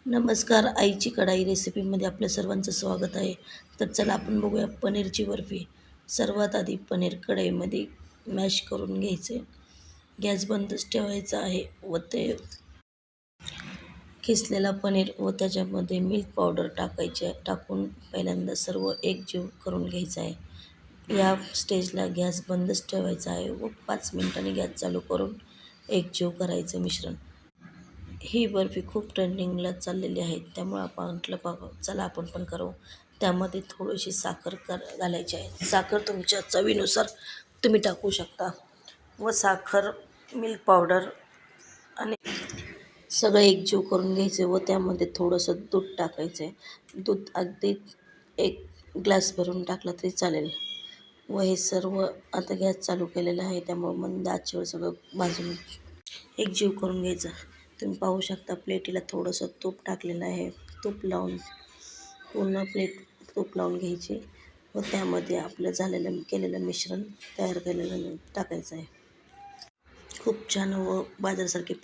नमस्कार. आईची कढाई रेसिपीमध्ये आपल्या सर्वांचं स्वागत आहे. तर चला आपण बघूया पनीरची बर्फी. सर्वात आधी पनीर कढईमध्ये मॅश करून घ्यायचे. गॅस बंदच ठेवायचा आहे व ते किसलेला पनीर व त्याच्यामध्ये मिल्क पावडर टाकून पहिल्यांदा सर्व एकजीव करून घ्यायचं आहे. या स्टेजला गॅस बंदच ठेवायचा आहे व 5 मिनिटांनी गॅस चालू करून एकजीव करायचं मिश्रण. ही बर्फी खूप ट्रेंडिंगला चाललेली आहे, त्यामुळे आपण म्हटलं बघा चला आपण पण करू. त्यामध्ये थोडीशी साखर घालायची आहे. साखर तुमच्या चवीनुसार तुम्ही टाकू शकता व साखर, मिल्क पावडर आणि सगळं एकजीव करून घ्यायचे व त्यामध्ये थोडंसं दूध टाकायचं आहे. दूध अगदी 1 ग्लास भरून टाकला तरी चालेल व हे सर्व आता गॅस चालू केलेला आहे, त्यामुळे मंद आचेवर सगळं भाजून एकजीव करून घ्यायचं. तुम्ही पाहू शकता प्लेटीला थोडंसं तूप टाकलेलं आहे. तूप लावून पूर्ण प्लेट तूप लावून घ्यायची व त्यामध्ये आपलं केलेलं मिश्रण तयार केलेलं टाकायचं आहे. खूप छान व बाजारासारखे